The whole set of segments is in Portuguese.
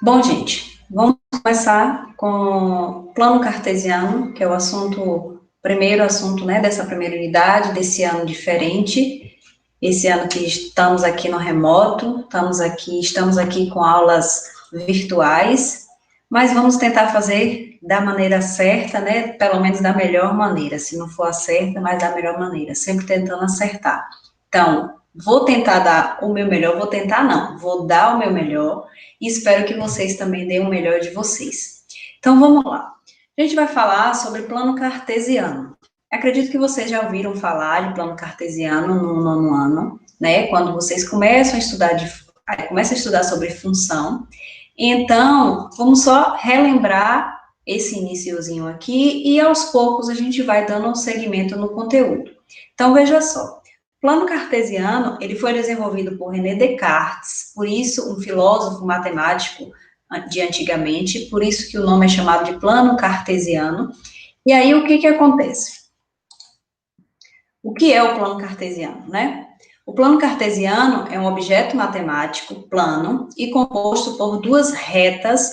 Bom, gente, vamos começar com o plano cartesiano, que é o primeiro assunto, né, dessa primeira unidade, desse ano diferente. Esse ano que estamos aqui no remoto, estamos aqui com aulas virtuais, mas vamos tentar fazer da maneira certa, né, pelo menos da melhor maneira, se não for a certa, mas da melhor maneira, sempre tentando acertar. Então, vou tentar dar o meu melhor, vou tentar não, vou dar o meu melhor, e espero que vocês também deem o melhor de vocês. Então, vamos lá. A gente vai falar sobre plano cartesiano. Acredito que vocês já ouviram falar de plano cartesiano no nono ano, né? Quando vocês começam a estudar sobre função. Então, vamos só relembrar esse iniciozinho aqui e aos poucos a gente vai dando um segmento no conteúdo. Então, veja só. O plano cartesiano, ele foi desenvolvido por René Descartes, por isso um filósofo matemático de antigamente, por isso que o nome é chamado de plano cartesiano. E aí, o que acontece? O que é o plano cartesiano, né? O plano cartesiano é um objeto matemático plano e composto por duas retas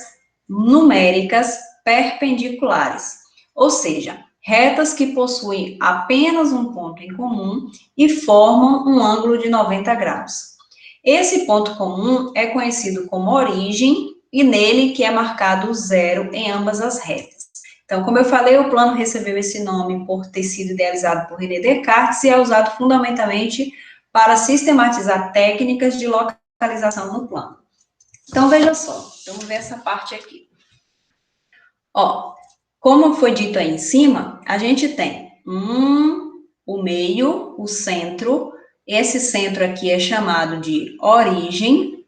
numéricas perpendiculares, ou seja, retas que possuem apenas um ponto em comum e formam um ângulo de 90 graus. Esse ponto comum é conhecido como origem e nele que é marcado o zero em ambas as retas. Então, como eu falei, o plano recebeu esse nome por ter sido idealizado por René Descartes e é usado fundamentalmente para sistematizar técnicas de localização no plano. Então, veja só, vamos ver essa parte aqui. Ó, como foi dito aí em cima, a gente tem o meio, o centro, esse centro aqui é chamado de origem.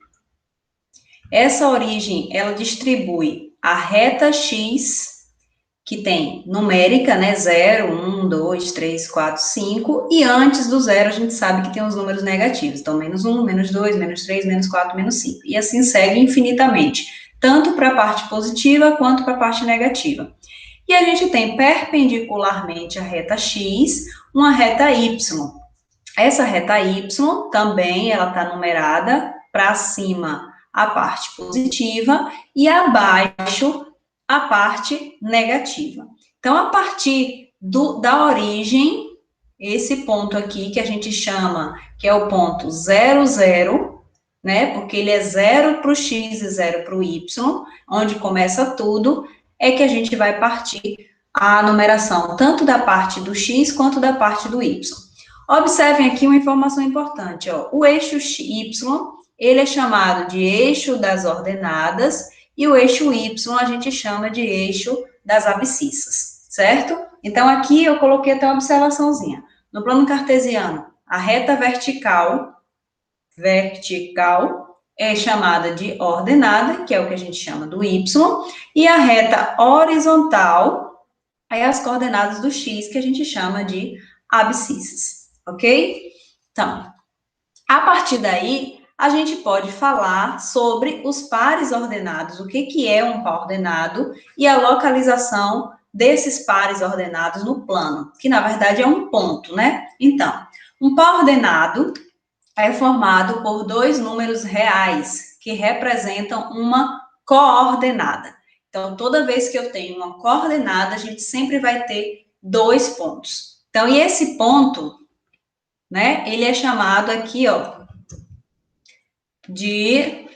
Essa origem, ela distribui a reta x, que tem numérica, né, 0, 1, 2, 3, 4, 5, e antes do zero a gente sabe que tem os números negativos, então menos 1, menos 2, menos 3, menos 4, menos 5, e assim segue infinitamente, tanto para a parte positiva quanto para a parte negativa. E a gente tem perpendicularmente à reta x, uma reta y. Essa reta y também, ela está numerada para cima a parte positiva e abaixo a parte negativa. Então, a partir da origem, esse ponto aqui que a gente chama, que é o ponto 0, 0, né? Porque ele é 0 para o x e 0 para o y, onde começa tudo, é que a gente vai partir a numeração, tanto da parte do x quanto da parte do y. Observem aqui uma informação importante, ó. O eixo y, ele é chamado de eixo das ordenadas, e o eixo y a gente chama de eixo das abscissas, certo? Então, aqui eu coloquei até uma observaçãozinha. No plano cartesiano, a reta vertical é chamada de ordenada, que é o que a gente chama do y, e a reta horizontal é as coordenadas do x, que a gente chama de abscissas, ok? Então, a partir daí, a gente pode falar sobre os pares ordenados, o que é um par ordenado e a localização desses pares ordenados no plano, que na verdade é um ponto, né? Então, um par ordenado é formado por dois números reais que representam uma coordenada. Então, toda vez que eu tenho uma coordenada, a gente sempre vai ter dois pontos. Então, e esse ponto, né, ele é chamado aqui, ó, de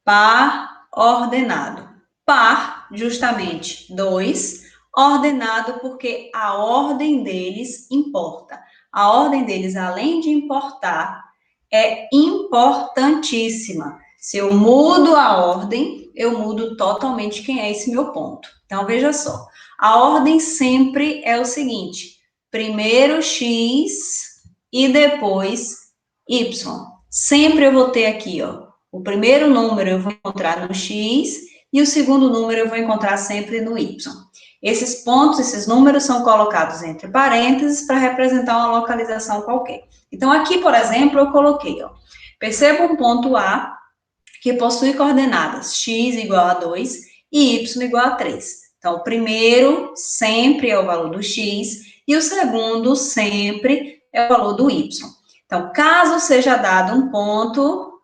par ordenado. Par, justamente, dois, ordenado porque a ordem deles importa. A ordem deles, além de importar, é importantíssima. Se eu mudo a ordem, eu mudo totalmente quem é esse meu ponto. Então, veja só. A ordem sempre é o seguinte: primeiro x e depois y. Sempre eu vou ter aqui, ó, o primeiro número eu vou encontrar no x e o segundo número eu vou encontrar sempre no y. Esses pontos, esses números são colocados entre parênteses para representar uma localização qualquer. Então, aqui, por exemplo, eu coloquei, ó, perceba um ponto A que possui coordenadas x igual a 2 e y igual a 3. Então, o primeiro sempre é o valor do x e o segundo sempre é o valor do y. Então, caso seja dado um ponto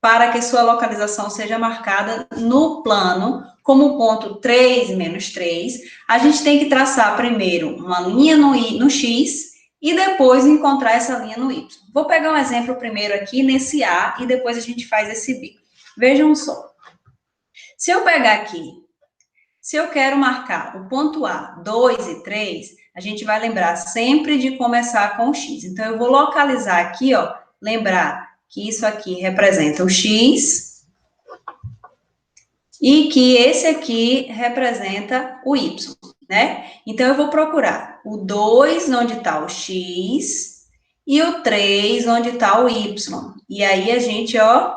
para que sua localização seja marcada no plano como ponto 3 menos 3, a gente tem que traçar primeiro uma linha no X e depois encontrar essa linha no Y. Vou pegar um exemplo primeiro aqui nesse A e depois a gente faz esse B. Vejam só. Se eu pegar aqui, se eu quero marcar o ponto A, 2 e 3, a gente vai lembrar sempre de começar com o X. Então, eu vou localizar aqui, ó, lembrar que isso aqui representa o X e que esse aqui representa o Y, né? Então, eu vou procurar o 2, onde está o X, e o 3, onde está o Y. E aí, a gente, ó,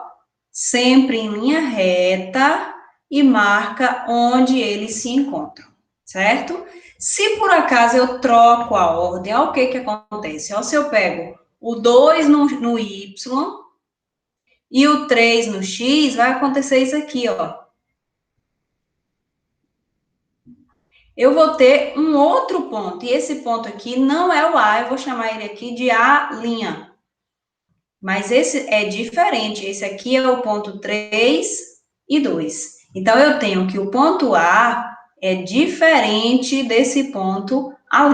sempre em linha reta e marca onde eles se encontram, certo? Se por acaso eu troco a ordem, olha o que acontece. Ó, se eu pego o 2 no Y e o 3 no X, vai acontecer isso aqui, ó. Eu vou ter um outro ponto, e esse ponto aqui não é o A, eu vou chamar ele aqui de A'. Mas esse é diferente, esse aqui é o ponto 3 e 2. Então, eu tenho que o ponto A é diferente desse ponto A',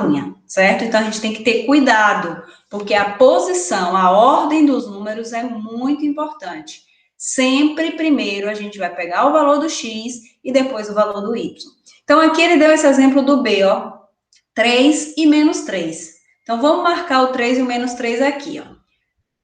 certo? Então, a gente tem que ter cuidado, porque a posição, a ordem dos números é muito importante. Sempre primeiro a gente vai pegar o valor do X e depois o valor do Y. Então, aqui ele deu esse exemplo do B, ó, 3 e menos 3. Então, vamos marcar o 3 e o menos 3 aqui, ó.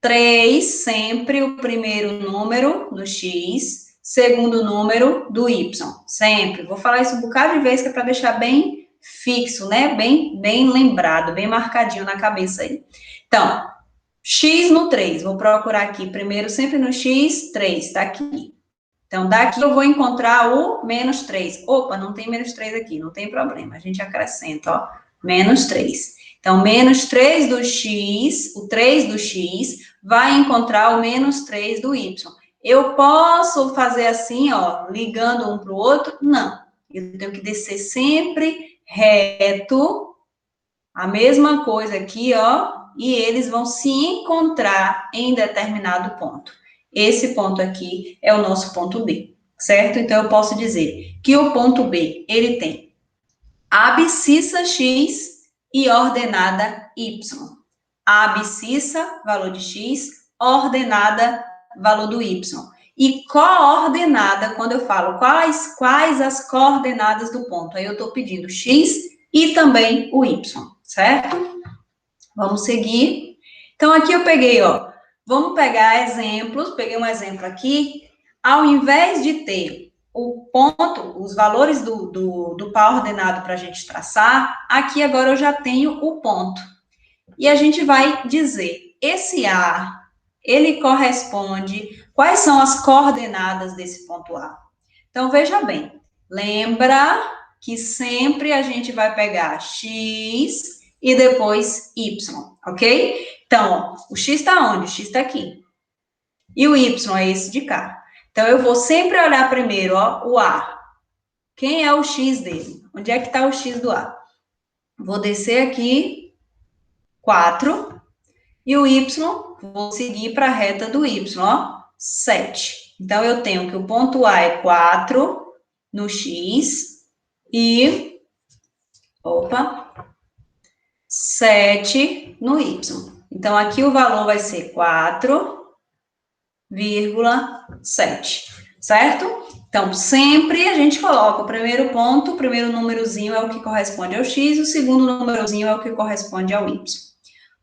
3, sempre o primeiro número no X, segundo número do Y, sempre. Vou falar isso um bocado de vez, que é para deixar bem fixo, né? Bem lembrado, bem marcadinho na cabeça aí. Então, X no 3, vou procurar aqui primeiro, sempre no X, 3, tá aqui. Então, daqui eu vou encontrar o menos 3. Opa, não tem menos 3 aqui, não tem problema, a gente acrescenta, ó, menos 3. Então, menos 3 do X, o 3 do X, vai encontrar o menos 3 do Y. Eu posso fazer assim, ó, ligando um para o outro? Não. Eu tenho que descer sempre reto, a mesma coisa aqui, ó, e eles vão se encontrar em determinado ponto. Esse ponto aqui é o nosso ponto B, certo? Então, eu posso dizer que o ponto B, ele tem abscissa X e ordenada Y. Abscissa, valor de X, ordenada, valor do Y. E coordenada, quando eu falo quais as coordenadas do ponto, aí eu estou pedindo X e também o Y, certo? Vamos seguir. Então, aqui eu peguei, ó, vamos pegar exemplos, peguei um exemplo aqui, ao invés de ter o ponto, os valores do par ordenado para a gente traçar, aqui agora eu já tenho o ponto. E a gente vai dizer, esse A, ele corresponde, quais são as coordenadas desse ponto A? Então, veja bem, lembra que sempre a gente vai pegar X e depois Y, ok? Então, ó, o X está onde? O X está aqui. E o Y é esse de cá. Então, eu vou sempre olhar primeiro, ó, o A. Quem é o X dele? Onde é que está o X do A? Vou descer aqui, 4. E o Y, vou seguir para a reta do Y, ó, 7. Então, eu tenho que o ponto A é 4 no X e, 7 no Y. Então, aqui o valor vai ser 4,7, certo? Então, sempre a gente coloca o primeiro ponto, o primeiro númerozinho é o que corresponde ao X, o segundo númerozinho é o que corresponde ao Y.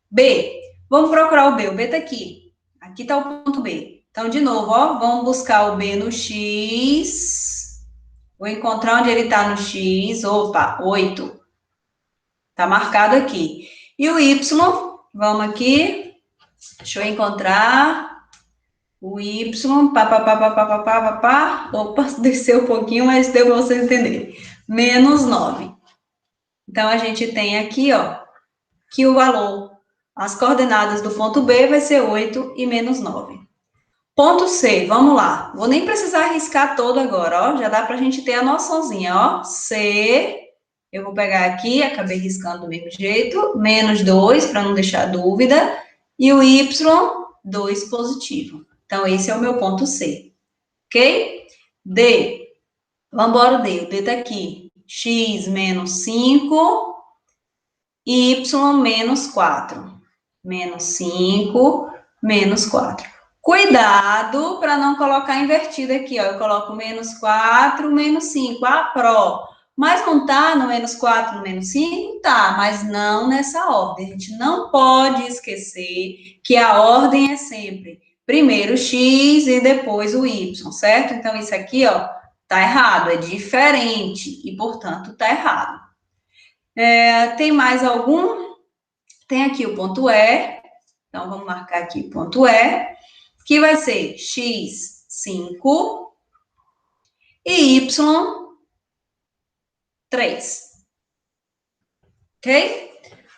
B, vamos procurar o B está aqui. Aqui está o ponto B. Então, de novo, ó, vamos buscar o B no X. Vou encontrar onde ele está no X. Opa, 8. Está marcado aqui. E o Y, vamos aqui. Deixa eu encontrar o Y. Opa, desceu um pouquinho, mas deu para vocês entenderem. Menos 9. Então, a gente tem aqui, ó, que o valor, as coordenadas do ponto B vai ser 8 e menos 9. Ponto C, vamos lá. Vou nem precisar riscar todo agora, ó. Já dá para a gente ter a noçãozinha, ó. C, eu vou pegar aqui, acabei riscando do mesmo jeito, menos 2, para não deixar dúvida. E o Y, 2 positivo. Então, esse é o meu ponto C. Ok? D. Vamos embora o D. O D tá aqui. X menos 5 e Y menos 4. Menos 5, menos 4. Cuidado para não colocar invertido aqui, ó. Eu coloco menos 4, menos 5. Ah, pró. Mas não tá no menos 4, no menos 5? Tá, mas não nessa ordem. A gente não pode esquecer que a ordem é sempre primeiro o x e depois o y, certo? Então, isso aqui, ó, tá errado, é diferente e, portanto, tá errado. Tem mais algum? Tem aqui o ponto E. Então, vamos marcar aqui o ponto E, que vai ser x, 5 e y, 3. Ok?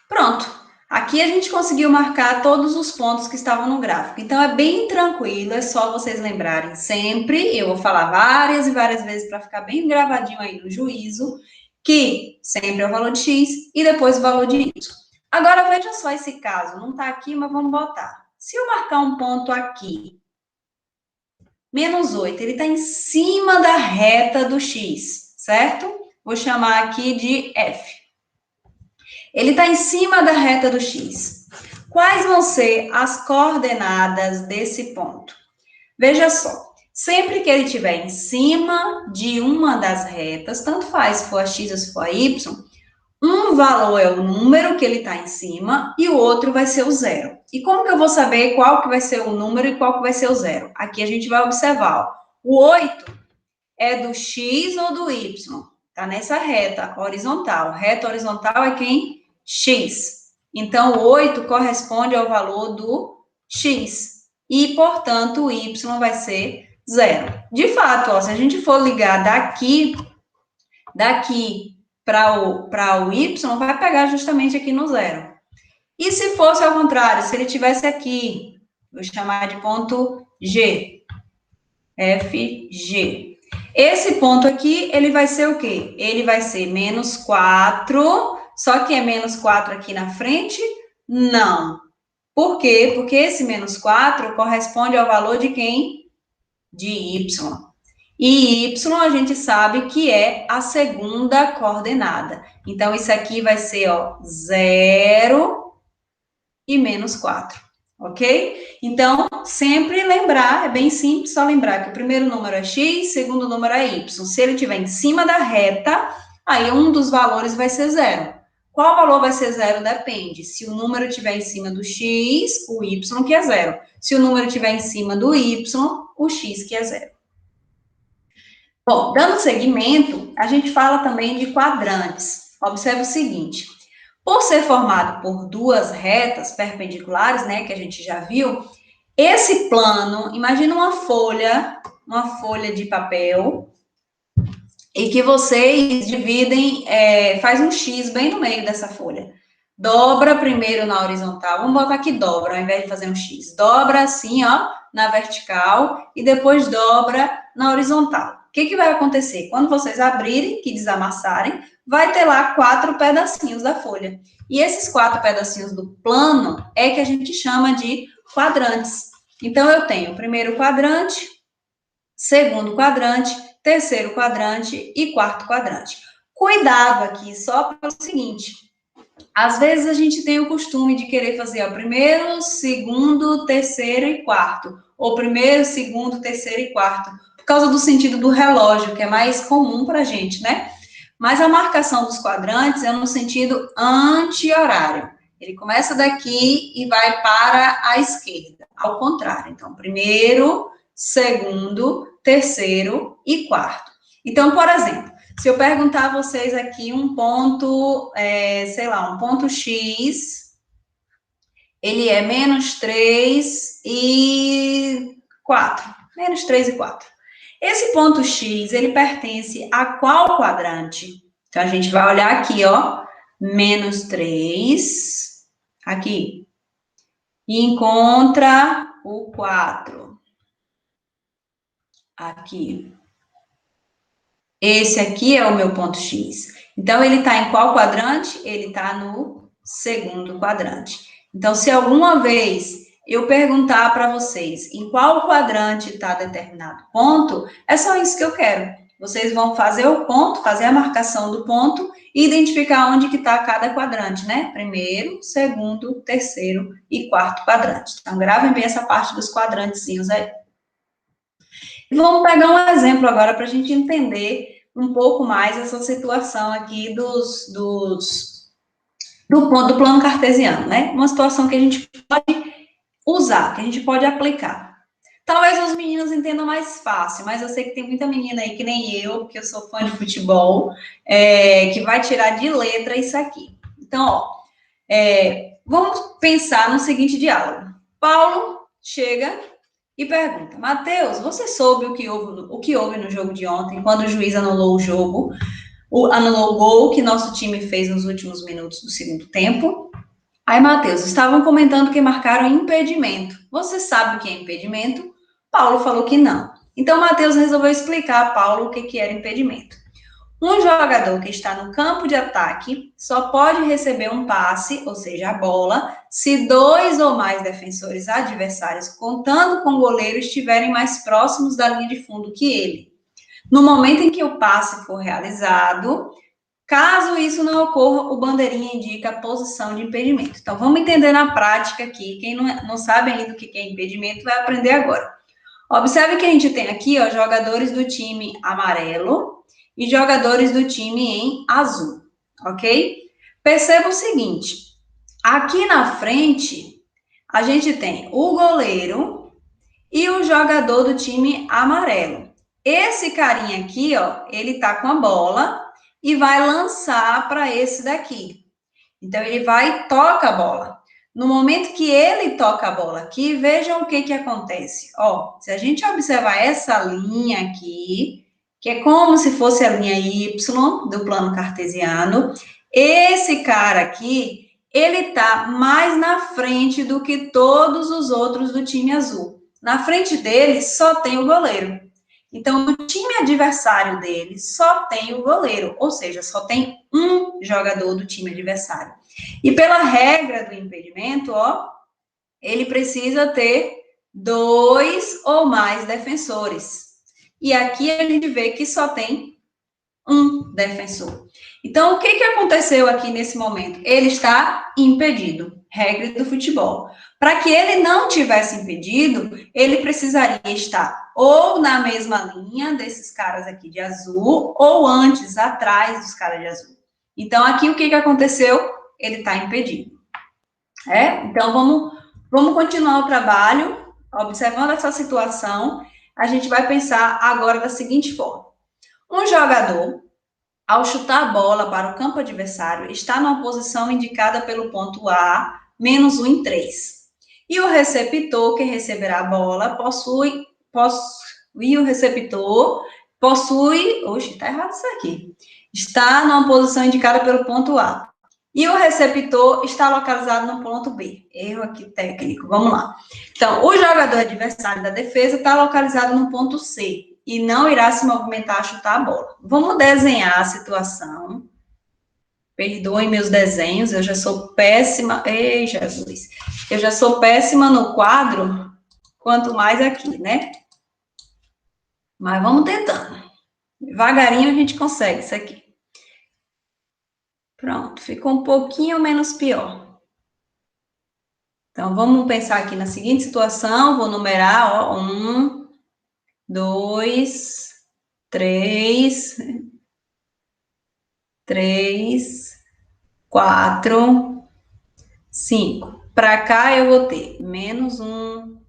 Pronto. Aqui a gente conseguiu marcar todos os pontos que estavam no gráfico. Então, é bem tranquilo, é só vocês lembrarem sempre. Eu vou falar várias e várias vezes para ficar bem gravadinho aí no juízo, que sempre é o valor de x e depois o valor de y. Agora, veja só esse caso. Não está aqui, mas vamos botar. Se eu marcar um ponto aqui, menos 8, ele está em cima da reta do x, certo? Vou chamar aqui de F. Ele está em cima da reta do x. Quais vão ser as coordenadas desse ponto? Veja só, sempre que ele estiver em cima de uma das retas, tanto faz se for a x ou se for a y, um valor é o número que ele está em cima e o outro vai ser o zero. E como que eu vou saber qual que vai ser o número e qual que vai ser o zero? Aqui a gente vai observar, ó, o 8 é do x ou do y? Está nessa reta horizontal. Reta horizontal é quem? X. Então, o 8 corresponde ao valor do x. E, portanto, o y vai ser zero. De fato, ó, se a gente for ligar daqui para o y, vai pegar justamente aqui no zero. E se fosse ao contrário, se ele tivesse aqui, vou chamar de ponto G, F, G. Esse ponto aqui, ele vai ser o quê? Ele vai ser menos 4, só que é menos 4 aqui na frente? Não. Por quê? Porque esse menos 4 corresponde ao valor de quem? De y. E y a gente sabe que é a segunda coordenada. Então, isso aqui vai ser, ó, 0 e menos 4. Ok? Então, sempre lembrar, é bem simples, só lembrar que o primeiro número é x, o segundo número é y. Se ele estiver em cima da reta, aí um dos valores vai ser zero. Qual valor vai ser zero? Depende. Se o número estiver em cima do x, o y que é zero. Se o número estiver em cima do y, o x que é zero. Bom, dando seguimento, a gente fala também de quadrantes. Observe o seguinte, por ser formado por duas retas perpendiculares, né, que a gente já viu, esse plano, imagina uma folha de papel, e que vocês dividem, faz um X bem no meio dessa folha. Dobra primeiro na horizontal, vamos botar aqui dobra, ao invés de fazer um X. Dobra assim, ó, na vertical, e depois dobra na horizontal. O que vai acontecer? Quando vocês abrirem, que desamassarem, vai ter lá 4 pedacinhos da folha. E esses 4 pedacinhos do plano é que a gente chama de quadrantes. Então, eu tenho o primeiro quadrante, segundo quadrante, terceiro quadrante e quarto quadrante. Cuidado aqui só pelo seguinte, às vezes a gente tem o costume de querer fazer o primeiro, segundo, terceiro e quarto, ou primeiro, segundo, terceiro e quarto, por causa do sentido do relógio, que é mais comum para a gente, né? Mas a marcação dos quadrantes é no sentido anti-horário. Ele começa daqui e vai para a esquerda, ao contrário. Então, primeiro, segundo, terceiro e quarto. Então, por exemplo, se eu perguntar a vocês aqui um ponto, sei lá, um ponto X, ele é menos 3 e 4. Menos 3 e 4. Esse ponto X, ele pertence a qual quadrante? Então, a gente vai olhar aqui, ó, menos 3, aqui, e encontra o 4. Aqui. Esse aqui é o meu ponto X. Então, ele está em qual quadrante? Ele está no segundo quadrante. Então, se alguma vez eu perguntar para vocês em qual quadrante está determinado ponto, é só isso que eu quero. Vocês vão fazer o ponto, fazer a marcação do ponto e identificar onde que está cada quadrante, né? Primeiro, segundo, terceiro e quarto quadrante. Então, gravem bem essa parte dos quadrantezinhos aí. E vamos pegar um exemplo agora para a gente entender um pouco mais essa situação aqui do plano cartesiano, né? Uma situação que a gente pode usar, que a gente pode aplicar. Talvez os meninos entendam mais fácil, mas eu sei que tem muita menina aí que nem eu, porque eu sou fã de futebol, que vai tirar de letra isso aqui. Então, ó, vamos pensar no seguinte diálogo. Paulo chega e pergunta: Matheus, você soube o que houve no jogo de ontem, quando o juiz anulou o jogo, anulou o gol que nosso time fez nos últimos minutos do segundo tempo? Aí, Matheus, estavam comentando que marcaram impedimento. Você sabe o que é impedimento? Paulo falou que não. Então, Matheus resolveu explicar a Paulo o que era impedimento. Um jogador que está no campo de ataque só pode receber um passe, ou seja, a bola, se 2 ou mais defensores adversários, contando com o goleiro, estiverem mais próximos da linha de fundo que ele. No momento em que o passe for realizado, caso isso não ocorra, o bandeirinha indica a posição de impedimento. Então, vamos entender na prática aqui. Quem não sabe ainda o que é impedimento vai aprender agora. Observe que a gente tem aqui, ó, jogadores do time amarelo e jogadores do time em azul, ok? Perceba o seguinte, aqui na frente, a gente tem o goleiro e o jogador do time amarelo. Esse carinha aqui, ó, ele tá com a bola e vai lançar para esse daqui. Então, ele vai e toca a bola. No momento que ele toca a bola aqui, vejam o que acontece. Ó, se a gente observar essa linha aqui, que é como se fosse a linha Y do plano cartesiano, esse cara aqui, ele tá mais na frente do que todos os outros do time azul. Na frente dele só tem o goleiro. Então, o time adversário dele só tem o goleiro, ou seja, só tem um jogador do time adversário. E pela regra do impedimento, ó, ele precisa ter 2 ou mais defensores. E aqui a gente vê que só tem um defensor. Então, o que aconteceu aqui nesse momento? Ele está impedido, regra do futebol. Para que ele não tivesse impedido, ele precisaria estar ou na mesma linha desses caras aqui de azul, ou antes, atrás dos caras de azul. Então, aqui o que aconteceu? Ele está impedido. Então, vamos continuar o trabalho, observando essa situação, a gente vai pensar agora da seguinte forma. Um jogador, ao chutar a bola para o campo adversário, está numa posição indicada pelo ponto A, menos 1 em 3. E o receptor que receberá a bola possui... Oxe, tá errado isso aqui. Está numa posição indicada pelo ponto A. E o receptor está localizado no ponto B. Erro aqui técnico, vamos lá. Então, o jogador adversário da defesa está localizado no ponto C e não irá se movimentar a chutar a bola. Vamos desenhar a situação. Perdoem meus desenhos, eu já sou péssima. Ei, Jesus! Eu já sou péssima no quadro, quanto mais aqui, né? Mas vamos tentando. Devagarinho a gente consegue isso aqui. Pronto, ficou um pouquinho menos pior. Então, vamos pensar aqui na seguinte situação, vou numerar, ó, 1, 2, 3, 4, 5. Para cá eu vou ter menos 1,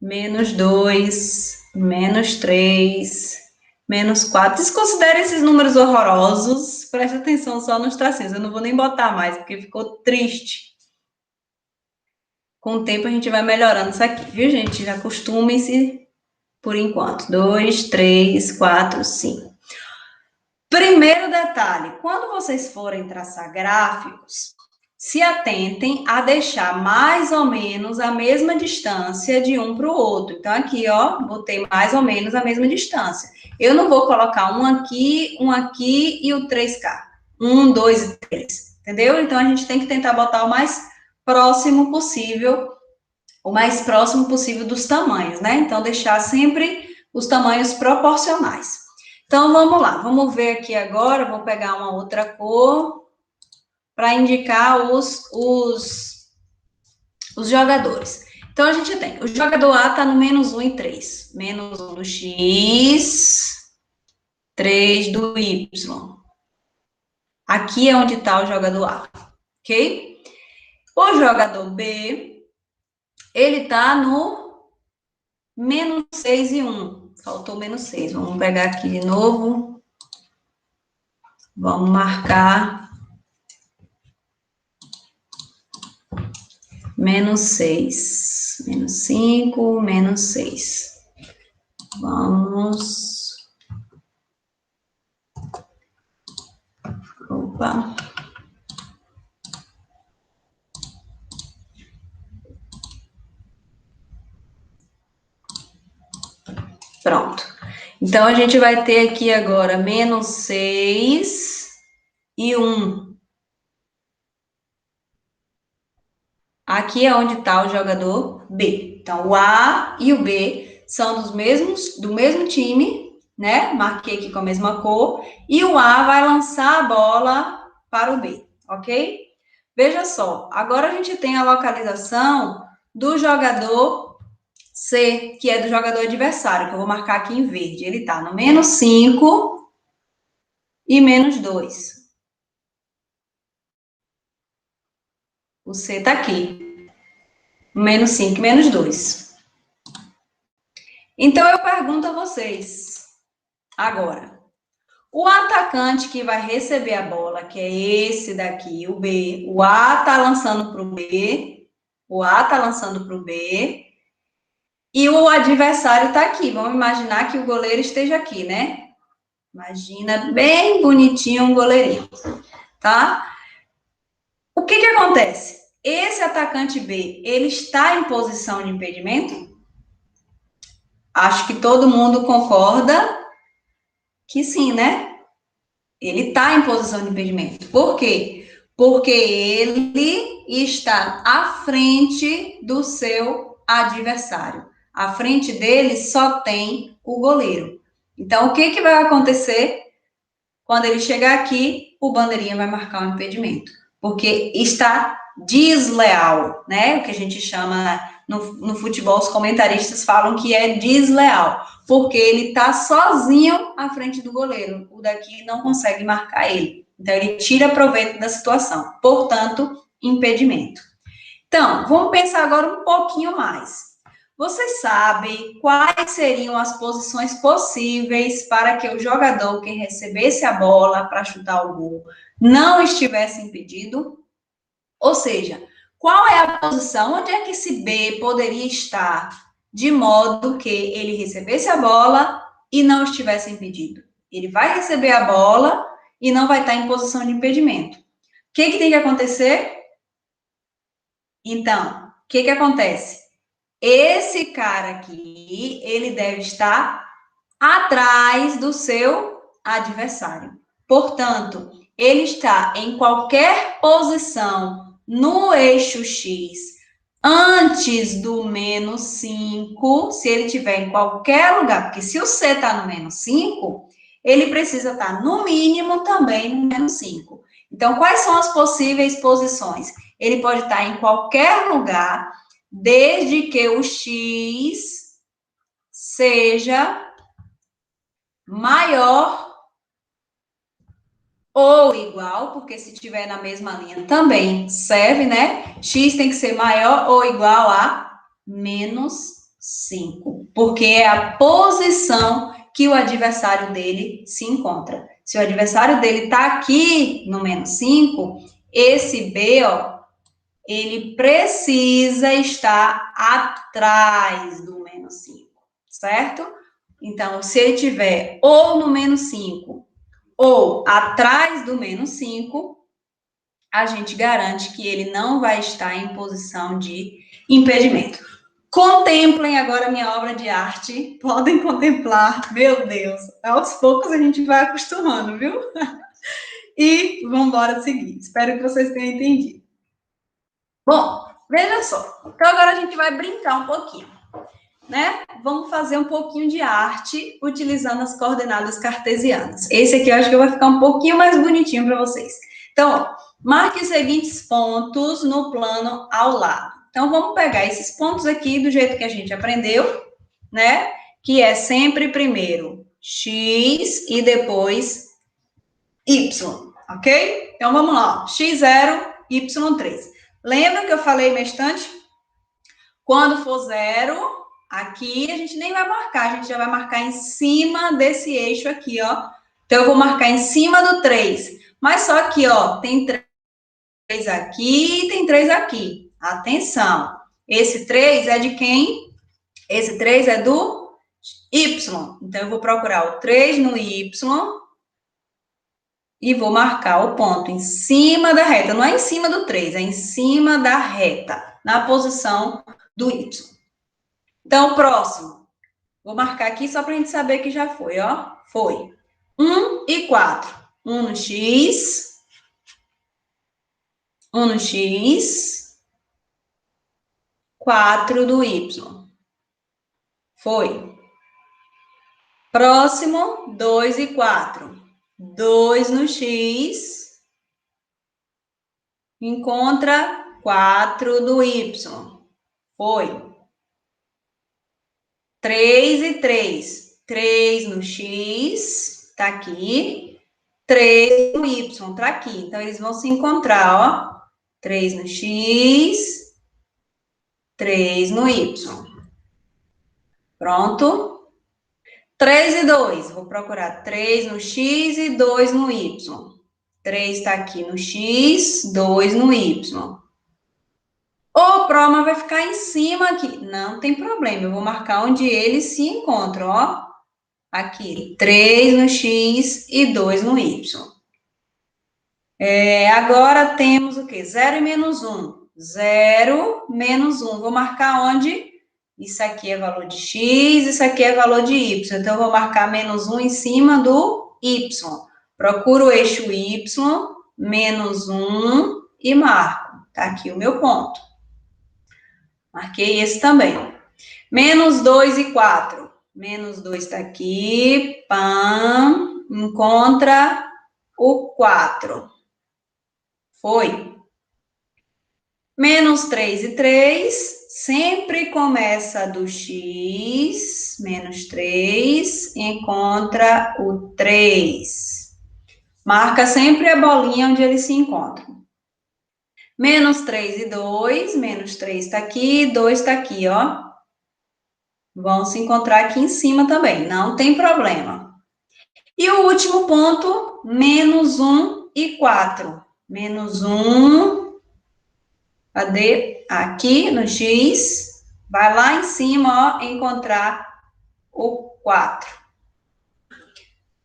menos 2, menos 3, menos 4. Desconsidere esses números horrorosos, preste atenção só nos tracinhos, eu não vou nem botar mais, porque ficou triste. Com o tempo a gente vai melhorando isso aqui, viu, gente? Já acostumem-se por enquanto. 2, 3, 4, 5. Primeiro detalhe, quando vocês forem traçar gráficos, se atentem a deixar mais ou menos a mesma distância de um para o outro. Então, aqui, ó, botei mais ou menos a mesma distância. Eu não vou colocar um aqui e o 3K. 1, 2 e 3, entendeu? Então, a gente tem que tentar botar o mais próximo possível o mais próximo possível dos tamanhos, né? Então, deixar sempre os tamanhos proporcionais. Então, vamos lá. Vamos ver aqui agora. Vou pegar uma outra cor para indicar os jogadores. Então, a gente tem, o jogador A está no -1 e 3. -1 do X, 3 do Y. Aqui é onde está o jogador A, ok? O jogador B, ele está no -6 e 1. Faltou -6. Vamos pegar aqui de novo. Vamos marcar -6. -5, -6. Vamos. Opa. Pronto. Então, a gente vai ter aqui agora -6 e 1. Aqui é onde está o jogador B. Então, o A e o B são do mesmo time, né? Marquei aqui com a mesma cor. E o A vai lançar a bola para o B, ok? Veja só, agora a gente tem a localização do jogador C, que é do jogador adversário, que eu vou marcar aqui em verde. Ele está no -5 e -2. O C está aqui. -5 e -2. Então, eu pergunto a vocês, agora, o atacante que vai receber a bola, que é esse daqui, o B, o A está lançando para o B, o A está lançando para o B, e o adversário está aqui. Vamos imaginar que o goleiro esteja aqui, né? Imagina bem bonitinho um goleirinho, tá? O que acontece? Esse atacante B, ele está em posição de impedimento? Acho que todo mundo concorda que sim, né? Ele está em posição de impedimento. Por quê? Porque ele está à frente do seu adversário. À frente dele só tem o goleiro. Então, o que vai acontecer? Quando ele chegar aqui, o bandeirinha vai marcar um impedimento. Porque está desleal, né? O que a gente chama no futebol, os comentaristas falam que é desleal, porque ele está sozinho à frente do goleiro. O daqui não consegue marcar ele. Então, ele tira proveito da situação. Portanto, impedimento. Então, vamos pensar agora um pouquinho mais. Você sabe quais seriam as posições possíveis para que o jogador que recebesse a bola para chutar o gol não estivesse impedido? Ou seja, qual é a posição, onde é que esse B poderia estar de modo que ele recebesse a bola e não estivesse impedido? Ele vai receber a bola e não vai estar em posição de impedimento. O que tem que acontecer? Então, o que acontece? Esse cara aqui, ele deve estar atrás do seu adversário. Portanto, ele está em qualquer posição no eixo X antes do -5, se ele estiver em qualquer lugar, porque se o C está no -5, ele precisa estar no mínimo também no -5. Então, quais são as possíveis posições? Ele pode estar em qualquer lugar, desde que o X seja maior ou igual, porque se tiver na mesma linha também serve, né? X tem que ser maior ou igual a -5, porque é a posição que o adversário dele se encontra. Se o adversário dele está aqui no -5, esse B, ó, ele precisa estar atrás do -5, certo? Então, se ele tiver ou no -5 ou atrás do -5, a gente garante que ele não vai estar em posição de impedimento. Contemplem agora minha obra de arte, podem contemplar, meu Deus, aos poucos a gente vai acostumando, viu? E vamos embora seguir, espero que vocês tenham entendido. Bom, veja só. Então, agora a gente vai brincar um pouquinho, né? Vamos fazer um pouquinho de arte utilizando as coordenadas cartesianas. Esse aqui eu acho que vai ficar um pouquinho mais bonitinho para vocês. Então, ó, marque os seguintes pontos no plano ao lado. Então, vamos pegar esses pontos aqui do jeito que a gente aprendeu, né? Que é sempre primeiro x e depois y, ok? Então, vamos lá. x0, y3. Lembra que eu falei na estante? Quando for zero, aqui a gente nem vai marcar, a gente já vai marcar em cima desse eixo aqui, ó. Então, eu vou marcar em cima do 3. Mas só que, ó, tem 3 aqui e tem 3 aqui. Atenção. Esse 3 é de quem? Esse 3 é do Y. Então, eu vou procurar o 3 no Y e vou marcar o ponto em cima da reta. Não é em cima do 3, é em cima da reta, na posição do Y. Então, próximo. Vou marcar aqui só para a gente saber que já foi, ó. Foi. 1 e 4. 1 no X. 1 no X. 4 do Y. Foi. Próximo, 2 e 4. 2 no X. Encontra 4 do Y. Foi. 3 e 3. 3 no X, tá aqui. 3 no Y, tá aqui. Então, eles vão se encontrar, ó. 3 no X, 3 no Y. Pronto? 3 e 2. Vou procurar 3 no X e 2 no Y. 3 tá aqui no X, 2 no Y. O proma vai ficar em cima aqui. Não tem problema, eu vou marcar onde eles se encontram, ó. Aqui, 3 no X e 2 no Y. Agora temos o quê? 0 e menos 1. 0 menos 1. Vou marcar onde? Isso aqui é valor de X, isso aqui é valor de Y. Então, eu vou marcar menos 1 em cima do Y. Procuro o eixo Y, menos 1 e marco. Tá aqui o meu ponto. Marquei esse também. Menos 2 e 4. Menos 2 está aqui. Pam. Encontra o 4. Foi. Menos 3 e 3. Sempre começa do X. Menos 3. Encontra o 3. Marca sempre a bolinha onde eles se encontram. Menos 3 e 2. Menos 3 está aqui. 2 está aqui, ó. Vão se encontrar aqui em cima também, não tem problema. E o último ponto, menos 1 e 4. Menos 1, cadê? Aqui no X, vai lá em cima, ó, encontrar o 4.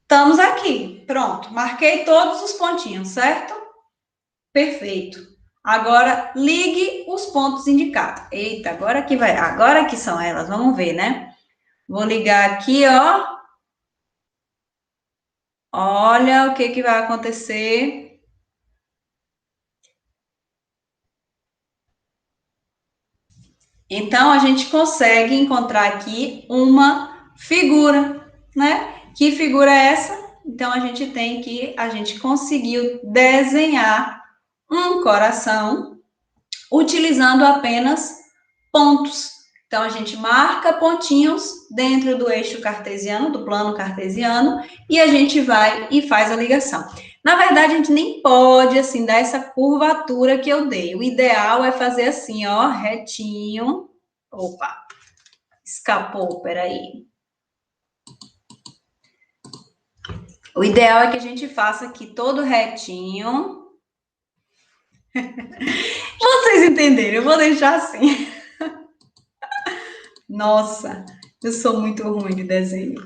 Estamos aqui, pronto. Marquei todos os pontinhos, certo? Perfeito. Agora, ligue os pontos indicados. Eita, agora que vai, agora que são elas, vamos ver, né? Vou ligar aqui, ó. Olha o que vai acontecer. Então, a gente consegue encontrar aqui uma figura, né? Que figura é essa? Então, a gente conseguiu desenhar um coração utilizando apenas pontos. Então, a gente marca pontinhos dentro do eixo cartesiano, do plano cartesiano, e a gente vai e faz a ligação. Na verdade, a gente nem pode, assim, dar essa curvatura que eu dei. O ideal é fazer assim, ó, retinho. Opa, escapou, peraí. O ideal é que a gente faça aqui todo retinho. Vocês entenderam, eu vou deixar assim. Nossa, eu sou muito ruim de desenho.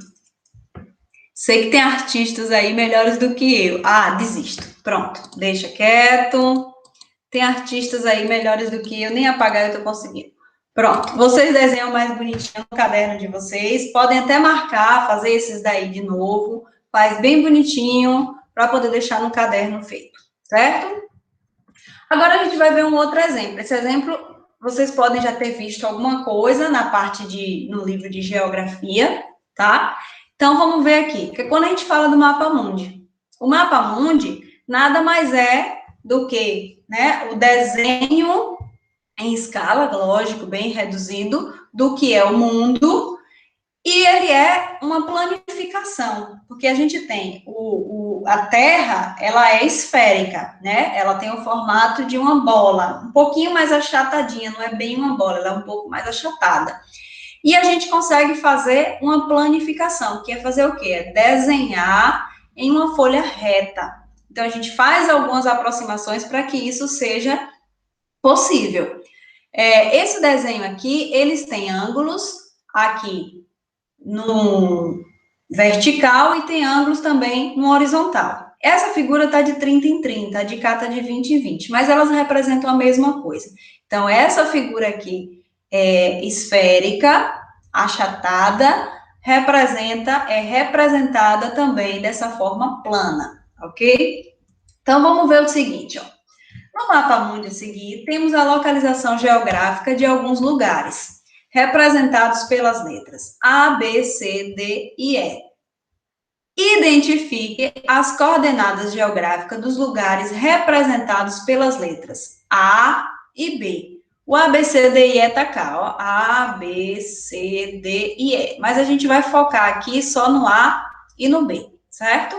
Sei que tem artistas aí melhores do que eu. Ah, desisto. Pronto, deixa quieto. Tem artistas aí melhores do que eu, nem apagar eu tô conseguindo. Pronto, vocês desenham mais bonitinho no caderno de vocês. Podem até marcar, fazer esses daí de novo. Faz bem bonitinho para poder deixar no caderno feito, certo? Agora a gente vai ver um outro exemplo. Esse exemplo vocês podem já ter visto alguma coisa na parte no livro de geografia, tá? Então, vamos ver aqui, que quando a gente fala do mapa mundi, o mapa mundi nada mais é do que, né, o desenho em escala, lógico, bem reduzido, do que é o mundo, e ele é uma planificação, porque a gente tem a Terra, ela é esférica, né? Ela tem o formato de uma bola, um pouquinho mais achatadinha, não é bem uma bola, ela é um pouco mais achatada. E a gente consegue fazer uma planificação, que é fazer o quê? É desenhar em uma folha reta. Então, a gente faz algumas aproximações para que isso seja possível. Esse desenho aqui, eles têm ângulos aqui no vertical e tem ângulos também no horizontal. Essa figura está de 30 em 30, a de cá está de 20 em 20, mas elas representam a mesma coisa. Então, essa figura aqui é esférica, achatada, é representada também dessa forma plana, ok? Então, vamos ver o seguinte, ó. No mapa mundi a seguir, temos a localização geográfica de alguns lugares, representados pelas letras A, B, C, D e E. Identifique as coordenadas geográficas dos lugares representados pelas letras A e B. O A, B, C, D e E tá cá, ó. A, B, C, D e E. Mas a gente vai focar aqui só no A e no B, certo?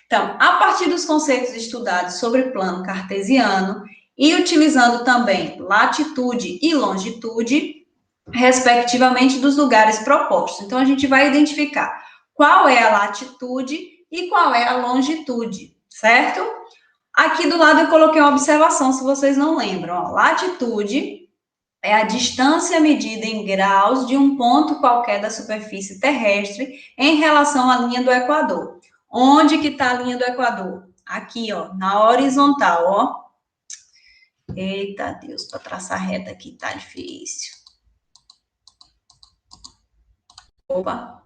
Então, a partir dos conceitos estudados sobre plano cartesiano e utilizando também latitude e longitude, respectivamente, dos lugares propostos. Então, a gente vai identificar qual é a latitude e qual é a longitude, certo? Aqui do lado eu coloquei uma observação, se vocês não lembram. Ó, latitude é a distância medida em graus de um ponto qualquer da superfície terrestre em relação à linha do Equador. Onde que está a linha do Equador? Aqui, ó, na horizontal, ó. Eita Deus, para traçar reta aqui tá difícil. Opa.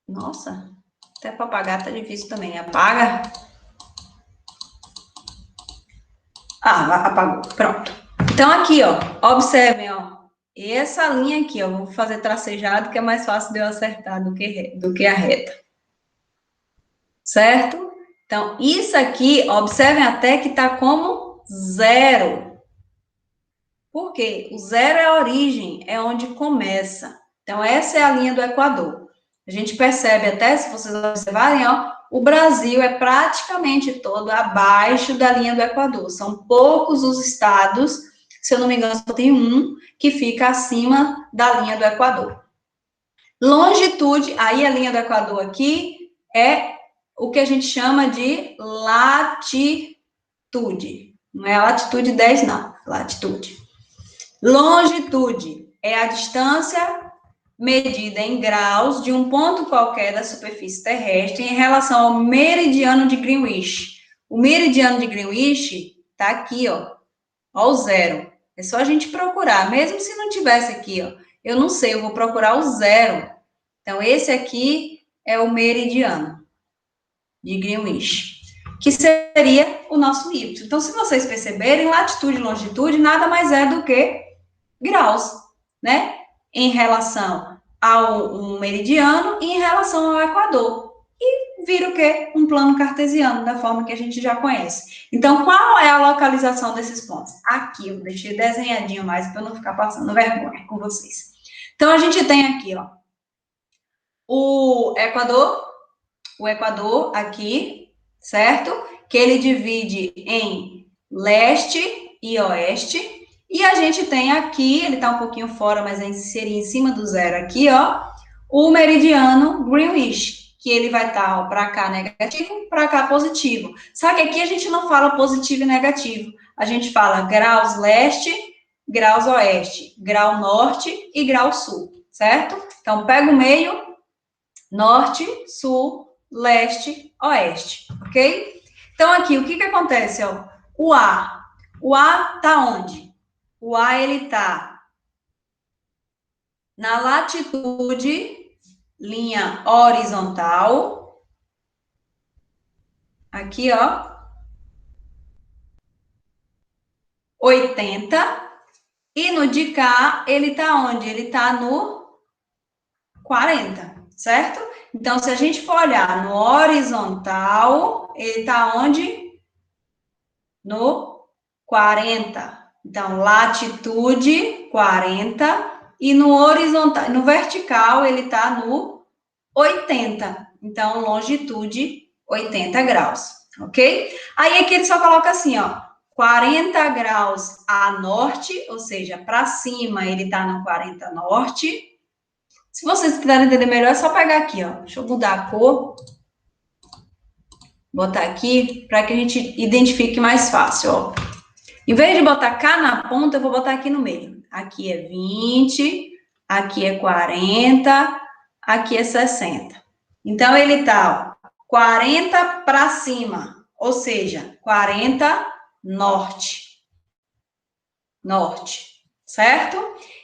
Nossa, até para apagar tá difícil também. Apaga. Ah, apagou. Pronto. Então, aqui, ó, observem, ó. Essa linha aqui, ó, vou fazer tracejado, que é mais fácil de eu acertar do que a reta. Certo? Então, isso aqui, observem até que tá como zero. Por quê? O zero é a origem, é onde começa. Então, essa é a linha do Equador. A gente percebe até, se vocês observarem, ó, o Brasil é praticamente todo abaixo da linha do Equador. São poucos os estados, se eu não me engano, só tem um que fica acima da linha do Equador. Longitude, aí a linha do Equador aqui é o que a gente chama de latitude. Não é a latitude 10, não. Latitude. Longitude é a distância medida em graus de um ponto qualquer da superfície terrestre em relação ao meridiano de Greenwich. O meridiano de Greenwich está aqui, ó, o zero. É só a gente procurar, mesmo se não tivesse aqui, ó. Eu não sei, eu vou procurar o zero. Então, esse aqui é o meridiano de Greenwich, que seria o nosso Y. Então, se vocês perceberem, latitude e longitude nada mais é do que graus, né? Em relação ao meridiano e em relação ao Equador. E vira o quê? Um plano cartesiano, da forma que a gente já conhece. Então, qual é a localização desses pontos? Aqui, eu deixei desenhadinho mais para não ficar passando vergonha com vocês. Então, a gente tem aqui, ó, o Equador aqui, certo? Que ele divide em leste e oeste. E a gente tem aqui, ele está um pouquinho fora, mas seria em cima do zero aqui, ó, o meridiano Greenwich, que ele vai estar para cá negativo, para cá positivo. Só que aqui a gente não fala positivo e negativo. A gente fala graus leste, graus oeste, grau norte e grau sul, certo? Então, pega o meio, norte, sul, leste, oeste, ok? Então, aqui, o que que acontece, ó? O A tá onde? O A, ele tá na latitude, linha horizontal, aqui, ó, 80. E no de cá, ele está onde? Ele está no 40, certo? Então, se a gente for olhar no horizontal, ele está onde? No 40. Então, latitude 40 e no horizontal, no vertical, ele está no 80. Então, longitude 80 graus, ok? Aí aqui ele só coloca assim, ó, 40 graus a norte, ou seja, para cima ele está no 40 norte. Se vocês quiserem entender melhor, é só pegar aqui, ó. Deixa eu mudar a cor. Botar aqui para que a gente identifique mais fácil, ó. Em vez de botar cá na ponta, eu vou botar aqui no meio. Aqui é 20, aqui é 40, aqui é 60. Então, ele tá, ó, 40 para cima, ou seja, 40 norte. Norte, certo?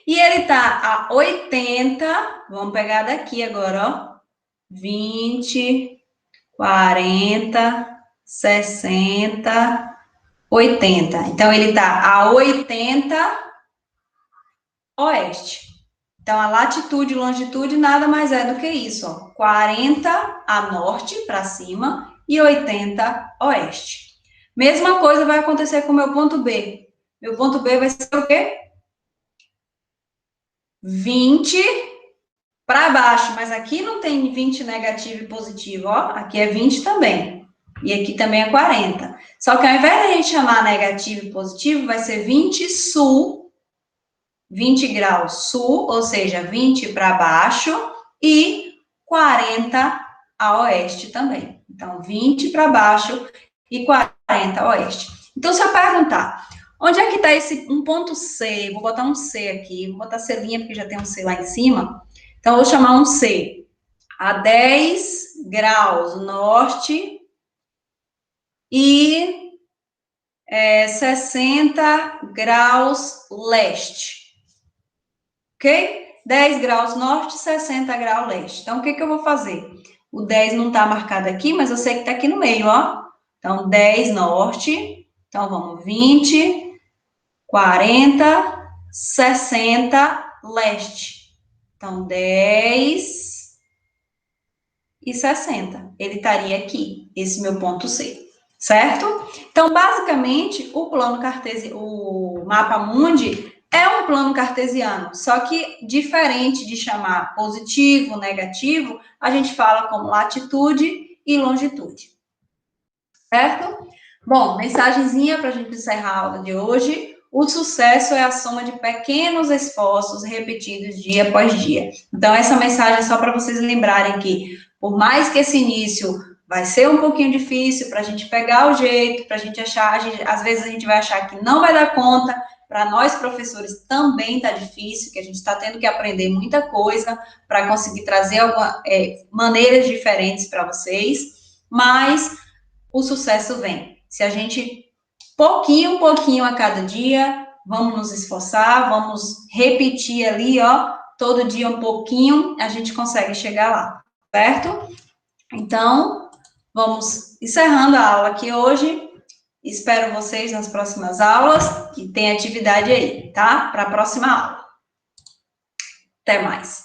E ele tá a 80, vamos pegar daqui agora, ó. 20, 40, 60, 80. Então, ele está a 80 oeste. Então, a latitude e longitude nada mais é do que isso, ó. 40 a norte, para cima, e 80 oeste. Mesma coisa vai acontecer com o meu ponto B. Meu ponto B vai ser o quê? 20 para baixo, mas aqui não tem 20 negativo e positivo, ó. Aqui é 20 também. E aqui também é 40. Só que ao invés de a gente chamar negativo e positivo, vai ser 20 sul, 20 graus sul, ou seja, 20 para baixo, e 40 a oeste também. Então, 20 para baixo e 40 a oeste. Então, se eu perguntar, onde é que está esse um ponto C? Vou botar um C aqui, vou botar C porque já tem um C lá em cima. Então, eu vou chamar um C a 10 graus norte e 60 graus leste. Ok? 10 graus norte, 60 graus leste. Então, o que eu vou fazer? O 10 não está marcado aqui, mas eu sei que está aqui no meio, ó. Então, 10 norte. Então, vamos 20, 40, 60 leste. Então, 10 e 60. Ele estaria aqui, esse meu ponto C, certo? Então, basicamente, o plano cartesiano, o mapa mundi é um plano cartesiano, só que diferente de chamar positivo, negativo, a gente fala como latitude e longitude, certo? Bom, mensagenzinha para a gente encerrar a aula de hoje. O sucesso é a soma de pequenos esforços repetidos dia após dia. Então, essa mensagem é só para vocês lembrarem que, por mais que esse início vai ser um pouquinho difícil para a gente pegar o jeito, para a gente achar, às vezes a gente vai achar que não vai dar conta, para nós professores também está difícil, que a gente está tendo que aprender muita coisa para conseguir trazer maneiras diferentes para vocês, mas o sucesso vem. Se a gente, pouquinho a cada dia, vamos nos esforçar, vamos repetir ali, ó, todo dia um pouquinho, a gente consegue chegar lá, certo? Então, vamos encerrando a aula aqui hoje. Espero vocês nas próximas aulas e tem atividade aí, tá? Para a próxima aula. Até mais.